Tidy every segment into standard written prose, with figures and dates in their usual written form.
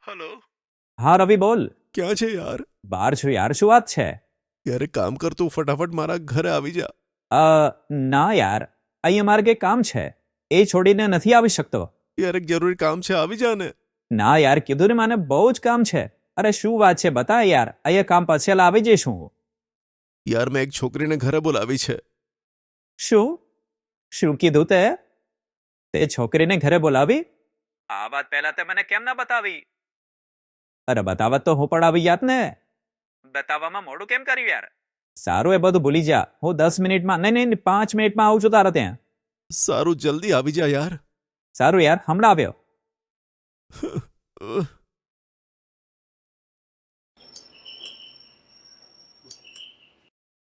Hello. હા રવિ બોલ. ક્યાં છે યાર? બહાર છું યાર, શું વાત છે? યાર એક કામ કર, તું ફટાફટ મારા ઘરે આવી જા. ના યાર, અહીંયા મારે કંઈ કામ છે, એ છોડીને નથી આવી શકતો. યાર એક જરૂરી કામ છે, આવી જા ને. ના યાર, કીધું ને, મને બહુ જ કામ છે. અરે શું વાત છે, બતા યાર. અહીંયા કામ પછેલા આવી જઈશ હું. યાર મેં એક છોકરીને ઘરે બોલાવી છે. શું શું કીધું તે? તે છોકરીને ઘરે બોલાવી? આ વાત પહેલા તે મને કેમ ના બતાવી? અરે બતાવત તો હું પણ આવી જાત ને. બતાવવામાં મોડું કેમ કર્યું યાર? સારું, એ બધું ભૂલી જા. હું 10 મિનિટમાં, નહીં 5 મિનિટમાં આવું છું તારા ત્યાં. સારું, જલ્દી આવી જા યાર. સારું યાર, હમણાં આવ્યો.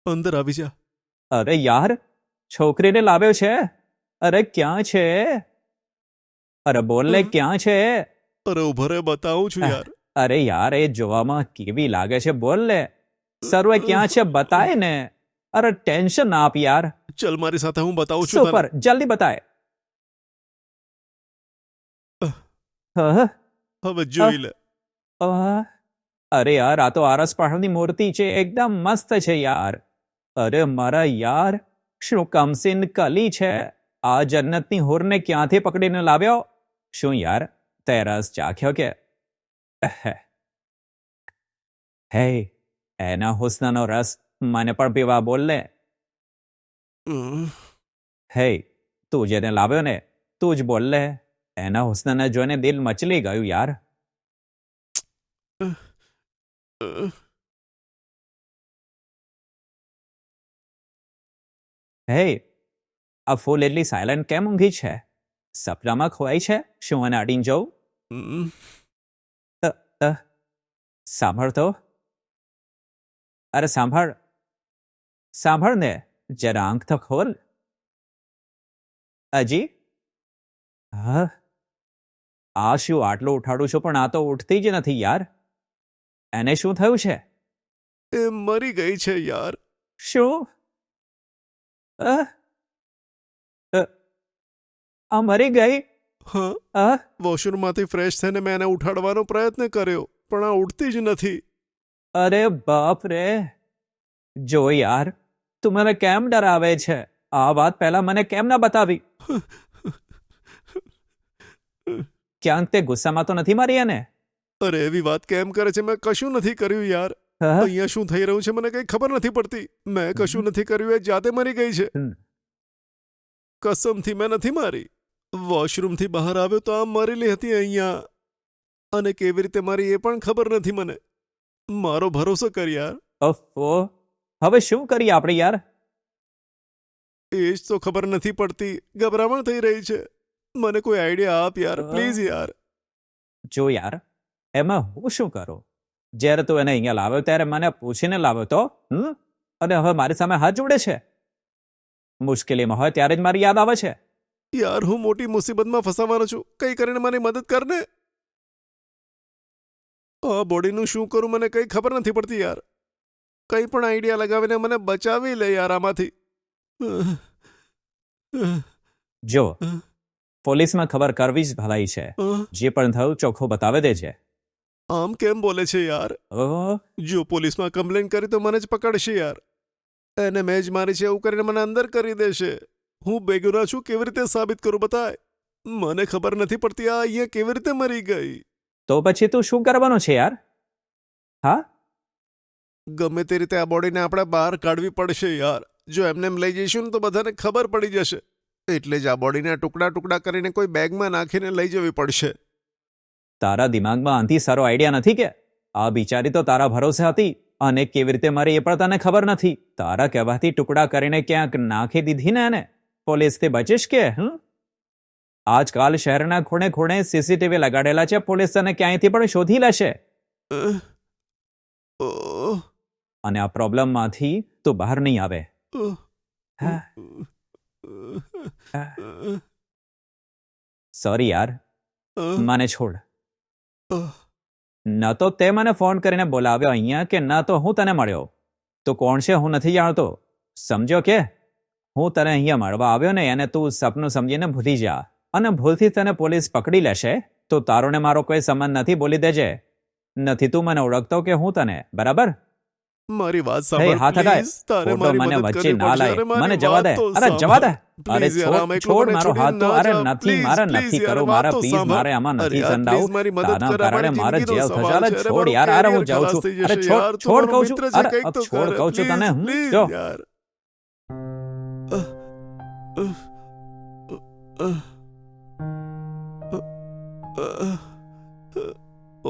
અંદર આવી જા. અરે યાર, છોકરીને લાવ્યો છે. અરે ક્યાં છે? અરે બોલ ને, ક્યાં છે? અરે ઉભો રે, બતાવું છું યાર. અરે યાર, એ જોવામાં કેવી લાગે છે, બોલ ને. સર્વે ક્યાં છે, બતાય ને. અરે ટેન્શન ના આપ યાર. ચલ મારી સાથે, હું બતાવું છું સુપર, તને. જલ્દી બતાય. હવે જોઈ લે. અરે યાર, આ તો આરસ પહાડની મૂર્તિ છે, એકદમ મસ્ત છે યાર. અરે મારા યાર, શું કમસીન કલી છે. આ જન્નતની હુરને ક્યાંથી પકડીને લાવ્યો? શું યાર, તે રસ ચાખ્યો કે? હે, એના હુસ્નનો રસ મને પણ પીવા બોલ ને. હે, તું જેને લાવ્યો ને, તું જ બોલ લે. એના હુસ્નને જોઈને દિલ મચલી ગયું યાર. હે, આ ફૂલ એટલી સાયલન્ટ કેમ ઊંઘી છે? સપનામાં ખોવાઈ છે? શું એને અડીને જવું? સાંભળ તો. અરે સાંભળ, સાંભળ ને, જરા આંખ તો ખોલ. અજી, હા, આ શું આટલું ઉઠાડું છું, પણ આ તો ઉઠતી જ નથી યાર. એને શું થયું છે? એ મરી ગઈ છે યાર. શું? આ મરી ગઈ? હા, વોશરૂમમાંથી ફ્રેશ થઈને મેં એને ઉઠાડવાનો પ્રયત્ન કર્યો, પણ આ ઉઠતી જ નથી. અરે બાપ રે. જો યાર, તું મને કેમ ડરાવે છે? આ વાત પહેલા મને કેમ ના બતાવી? ક્યાંક તે ગુસ્સામાં તો નથી મારી એને? અરે એવી વાત કેમ કરે છે? મેં કશું નથી કર્યું યાર. અહીંયા શું થઈ રહ્યું છે મને કઈ ખબર નથી પડતી. મેં કશું નથી કર્યું, એ જાતે મરી ગઈ છે. કસમથી મેં નથી મારી. વોશરૂમથી બહાર આવ્યો તો આમ મરેલી હતી અહીંયા. અને કેવી રીતે મારી એ પણ ખબર નથી મને. મારો ભરોસો કર યાર. ઓફો, હવે શું કરીએ આપણે યાર? એ જ તો ખબર નથી પડતી. ગભરામણ થઈ રહી છે. મને કોઈ આઈડિયા આપ યાર, પ્લીઝ યાર. જો યાર, એમાં હું શું કરું? જ્યારે તું એને અહીંયા લાવ્યો ત્યારે મને પૂછીને લાવ્યો તો, અને હવે મારી સામે હાથ જોડે છે. મુશ્કેલીમાં હોય ત્યારે જ મારી યાદ આવે છે. યાર હું મોટી મુસીબતમાં ફસાવાનો છું. કઈ કરીને મારી મદદ કર ને. આ બોડીનું શું કરું મને કઈ ખબર નથી પડતી યાર. કઈ પણ આઈડિયા લગાવીને મને બચાવી લે યાર આમાંથી. જો, પોલીસમાં ખબર કરવી જ ભલાઈ છે. જે પણ થયું ચોખ્ખું બતાવી દેજે. આમ કેમ બોલે છે યાર? જો પોલીસમાં કમ્પ્લેન કરી તો મને જ પકડશે યાર. એને મેં જ મારી છે એવું કરીને મને અંદર કરી દેશે. હું બેગુના છું, કેવી રીતે સાબિત કરું બતાય? મને ખબર નથી પડતી આ અહીંયા કેવી રીતે મરી ગઈ. તો પછી તું શું કરવાનું છે યાર? હા, ગમે તે રીતે આ બોડીને આપણે બહાર કાઢવી પડશે યાર. જો એમને એમ લઈ જઈશું ને તો બધાને ખબર પડી જશે. એટલે જ આ બોડીને ટુકડા ટુકડા કરીને કોઈ બેગમાં નાખીને લઈ જવી પડશે. તારા દિમાગમાં આનથી સારો આઈડિયા નથી કે? આ બિચારી તો તારા ભરોસે હતી, અને કેવી રીતે મારી એ પણ તને ખબર નથી. તારા કહેવાથી ટુકડા કરીને ક્યાંક નાખી દીધી ને એને. પોલીસથી બચીશ કે? આજકાલ શહેરના ખૂણે ખૂણે સીસીટીવી લગાડેલા છે. પોલીસ તને ક્યાંયથી પણ શોધી લેશે. અને આ પ્રોબ્લેમમાંથી તું બહાર નહીં આવે. સોરી યાર, મને છોડ. ન તો તે મને ફોન કરીને બોલાવ્યો અહીંયા, કે ન તો હું તને મળ્યો. તું કોણ છે હું નથી જાણતો, સમજ્યો કે? હું તને અહીંયા મળવા આવ્યો ને એને તું સપનું સમજીને ભૂલી જા. અને ભૂલથી તને પોલીસ પકડી લેશે તો તારો ને મારો કોઈ સંબંધ નથી, બોલી દેજે. નથી તું મને ઓળખતો કે હું તને, બરાબર? મારી વાત હે, સાંભળ હાથ હટાય. please. તારે ખોટો મારી મને મદદ વચ્ચે કરવી ના પડશે. લાય. અરે મારી મને જવા દે. વાત તો અરે જવા દે. સાંભળ. અરે Please યાર, આમ એકલો છોડ મને મારો છોડીને હાથ તો. ના અરે જા. નથી, Please, મારે please નથી યાર, કરવું, વાત મારે તો પ્લીઝ, સાંભળ. મારે આમાં અરે નથી યાર, સંડાવું. please મારી મદદ તાના કર. કારણે અમારી મારે જિંદગીનો જેલ સવાલ થશે. છે. અરે અરે છોડ મારું યાર, અરે હું career જાઉં ખલાસ છું. થઈ અરે જશે છોડ, યાર. તું છોડ મારો કહું છું. મિત્ર છે, અરે કંઈક તો છોડ કર. કહું છું તને. Please, please જો યાર.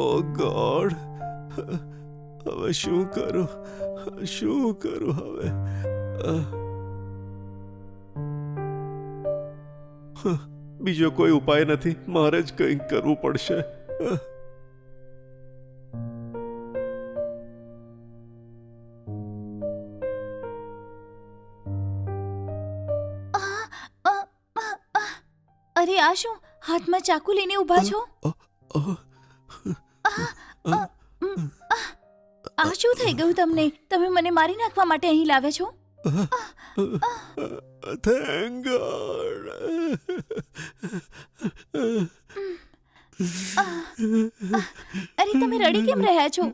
Oh God. હવે શું કરું હવે? બીજો કોઈ ઉપાય નથી, મારે જ કંઈક કરવું પડશે. અરે આ શું, હાથમાં ચાકુ લઈને ઊભા છો? આ શું થઈ ગયું તમને? તમે મને મારી નાખવા માટે અહીં લાવ્યા છો? Thank God. અરે તમે રડી કેમ રહ્યા છો?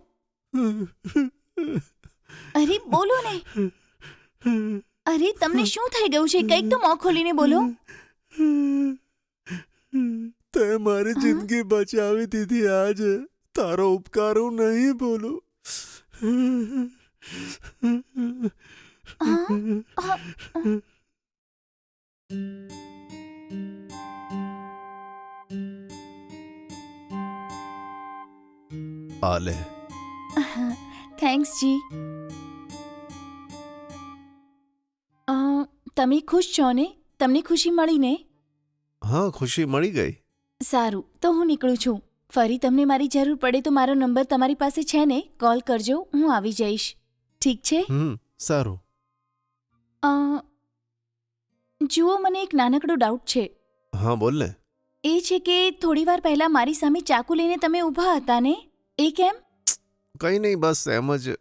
અરે બોલો ને. અરે તમને શું થઈ ગયું છે? કંઈક તો મોં ખોલીને બોલો. તે મારી જિંદગી બચાવી દીધી આજે. તારો ઉપકાર હું નહીં ભૂલું. આલે. થેન્ક્સ જી. તમે ખુશ છો ને? તમને ખુશી મળી ને? હા, ખુશી મળી ગઈ. સારું, તો હું નીકળું છું. ફરી તમને મારી જરૂર પડે તો મારો નંબર તમારી પાસે છે ને? કોલ કરજો, હું આવી જઈશ. ઠીક છે? સારું. જુઓ, મને એક નાનકડો ડાઉટ છે. હા, બોલ ને. એ છે કે થોડી વાર પહેલા મારી સામે ચાકુ લઈને તમે ઊભા હતા ને, એ કેમ? કંઈ નહીં, બસ એમ જ.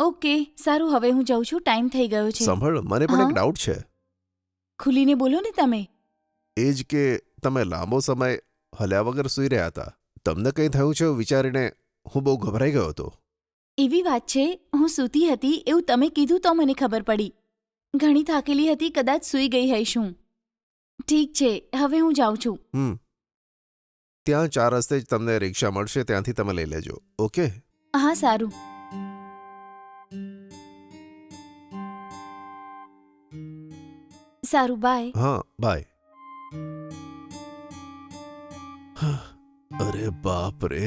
ઓકે, સારું, હવે હું જાઉં છું, ટાઈમ થઈ ગયો છે. સાંભળ, મને પણ એક હા? ડાઉટ છે. ખુલીને બોલો ને તમે. એ જ કે તમે લાંબો સમય હલ્યા વગર સૂઈ રહ્યા હતા. તમને કંઈ થયું છે એવું વિચારીને હું બહુ ગભરાઈ ગયો હતો. એવી વાત છે, હું સૂતી હતી એવું તમે કીધું તો મને ખબર પડી. ઘણી થાકેલી હતી, કદાચ સૂઈ ગઈ હઈશું. ઠીક છે, હવે હું જાઉં છું. ત્યાં 4 રસ્તે જ તમને રિક્ષા મળશે, ત્યાંથી તમે લઈ લેજો. ઓકે? હા, સારું. સારું, બાય. હા, બાય. અરે બાપ રે,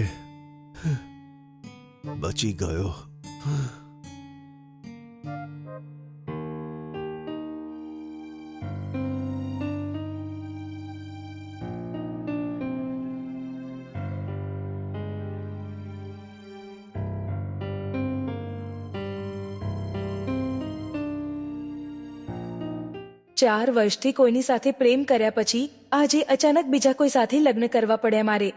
બચી ગયો. ચાર વર્ષથી કોઈની સાથે પ્રેમ કર્યા પછી આજે અચાનક બીજા કોઈ સાથે લગ્ન કરવા પડ્યા મારે.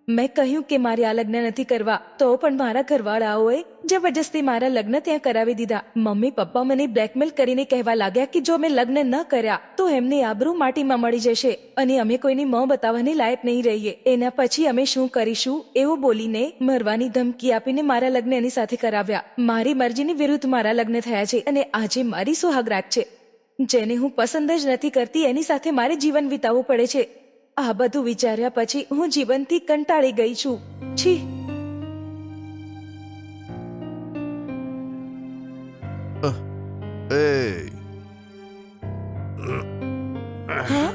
મેં કહ્યું કે મારે આ લગ્ન નથી કરવા, તો પણ મારા ઘરવાળાઓએ જબરજસ્તી મારા લગ્ન ત્યાં કરાવી દીધા. મમ્મી પપ્પા મને બ્લેકમેલ કરીને કહેવા લાગ્યા કે જો મેં લગ્ન ન કર્યા તો એમની આબરૂ માટીમાં મળી જશે અને અમે કોઈની મોં બતાવવાની લાયક નહીં રહીએ. એના પછી અમે શું કરીશું એવું બોલીને મરવાની ધમકી આપીને મારા લગ્ન એની સાથે કરાવ્યા. મારી મરજીની વિરુદ્ધ મારા લગ્ન થયા છે અને આજે મારી સુહાગરાત છે, જેને હું પસંદ જ નથી કરતી એની સાથે મારે જીવન વિતાવવું પડે છે. આ બધું વિચાર્યા પછી હું જીવનથી કંટાળી ગઈ છું. છી. એ હા?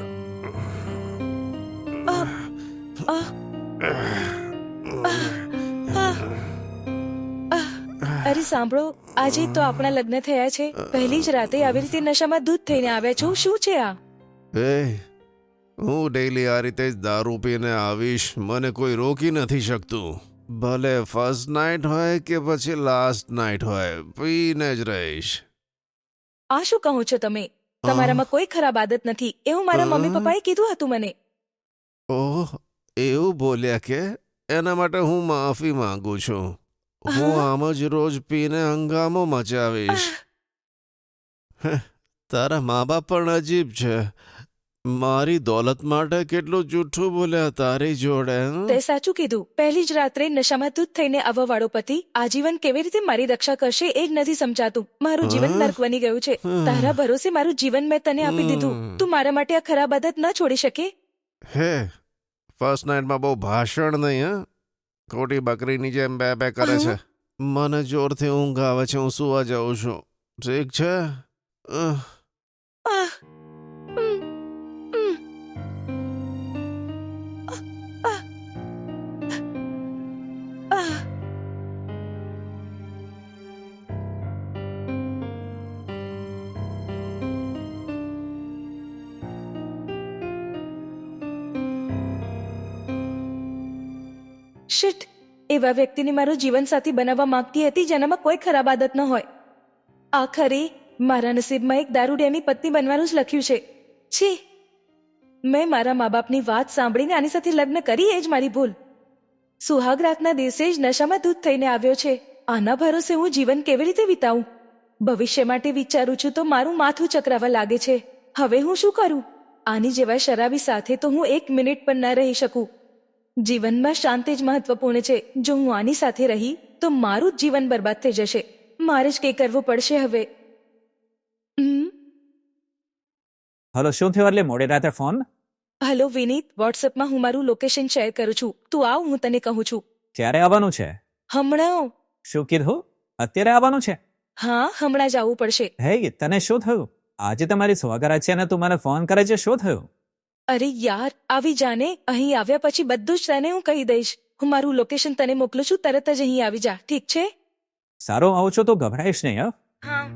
અરે સાંભળો, આજે તો આપણા લગ્ન થયા છે. પહેલી જ રાતે આવી રીતે નશામાં દૂધ થઈને આવ્યા છો. શું છે આ? એ હું ડેઈલી આ રીતે જ દારૂ પીને આવીશ, મને કોઈ રોકી નથી શકતું. ભલે ફર્સ્ટ નાઇટ હોય કે પછી લાસ્ટ નાઇટ હોય, પીને જ રહીશ. આ શું કહો છો તમે? તમારામાં કોઈ ખરાબ આદત નથી એવું મારા મમ્મી પપ્પાએ કીધું હતું મને. ઓહ, એવું બોલ્યા કે? એના માટે હું માફી માંગુ છું. હું આમ જ રોજ પીને હંગામો મચાવીશ. તારા મા બાપ પણ અજીબ છે. મારી દોલત માટે કેટલું જૂઠું બોલ્યા તારી જોડે હં? તે સાચું કીધું. પહેલી જ રાત્રે નશામાં ધૂત થઈને આવવા વાળો પતિ આજીવન કેવી રીતે મારી રક્ષા કરશે એ જ નથી સમજાતું. મારું જીવન નર્ક બની ગયું છે. તારા ભરોસે મારું જીવન મેં તને આપી દીધું. તું મારા માટે આ ખરાબ આદત ન છોડી શકે? હે ફર્સ્ટ નાઇટમાં બહુ ભાષણ નહીં હં? ખોટી બકરીની જેમ બે બે કરે છે. મને જોરથી ઊંઘ આવે છે, હું સુવા જાઉં છું. ઠીક છે? આહ, ઉમ, ઉમ. આહ, આહ. શિટ, એવા વ્યક્તિને મારો જીવનસાથી બનાવવા માંગતી હતી જેનામાં કોઈ ખરાબ આદત ન હોય. આખરે મારા નસીબમાં એક દારૂડિયાની પત્ની બનવાનું જ લખ્યું છે. છી, મેં મારા મા બાપની વાત સાંભળીને આની સાથે લગ્ન કરી એ જ મારી ભૂલ. સુહાગ રાતના દિવસે જ નશામાં ધૂત થઈને આવ્યો છે. આના ભરોસે હું જીવન કેવી રીતે વિતાવું? ભવિષ્ય માટે વિચારું છું તો મારું માથું ચકરાવા લાગે છે. હવે હું શું કરું? આની જેવા શરાબી સાથે તો હું 1 મિનિટ પણ ન રહી શકું. જીવનમાં શાંતિ જ મહત્વપૂર્ણ છે. જો હું આની સાથે રહી તો મારું જ જીવન બરબાદ થઈ જશે. મારે જ કંઈ કરવું પડશે હવે. હલો, શું થયું એટલે મોડી રાતે ફોન? હલો વિનીત, વોટ્સએપમાં હું મારું લોકેશન શેર કરું છું. તું આવ, હું તને કહું છું. ક્યારે આવવાનું છે? હમણાં. શું કીધું? અત્યારે આવવાનું છે? હા, હમણાં જ આવવું પડશે. હે, તને શું થયું? આજે તમારી સ્વાગત છે અને તું મને ફોન કરે છે, શું થયું? અરે યાર, આવી જાને. અહીં આવ્યા પછી બધું જ તને હું કહી દઈશ. હું મારું લોકેશન તને મોકલું છું, તરત જ અહીં આવી જા, ઠીક છે? સારું, આવું છો તો ગભરાઈશ નહીં. હા.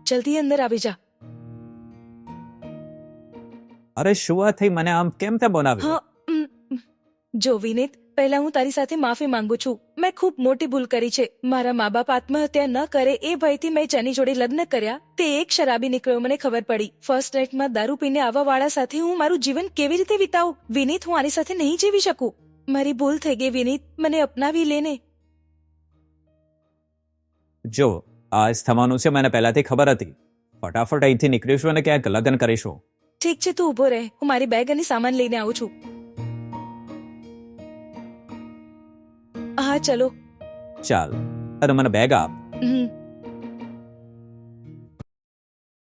જલ્દી અંદર આવી જા. અરે શું વાત થઈ? મને આમ કેમ તે બોલાવ્યો? હા, જો વિનીત, પહેલા હું તારી સાથે માફી માંગુ છું. મેં ખૂબ મોટી ભૂલ કરી છે. મારા મા બાપ આત્મહત્યા ન કરે એ ભયથી મેં જેની જોડે લગ્ન કર્યા તે એક શરાબી નીકળ્યો, મને ખબર પડી. ફર્સ્ટ નાઇટમાં દારૂ પીને આવવા વાળા સાથે હું મારું જીવન કેવી રીતે વિતાવું? વિનીત, હું આની સાથે નહીં જીવી શકું. મારી ભૂલ થઈ ગઈ વિનીત, મને અપનાવી લેને. જો આજ થવાનું છે મને પહેલાથી ખબર હતી. ફટાફટ અહીંથી નીકળીશું અને ક્યાંક લગ્ન કરીશું. ઠીક છે, તું ઊભો રહે. હું મારી બેગ અને સામાન લઈને આવું છું. હા ચલો. ચાલ, અરે મને બેગ આપ. હમ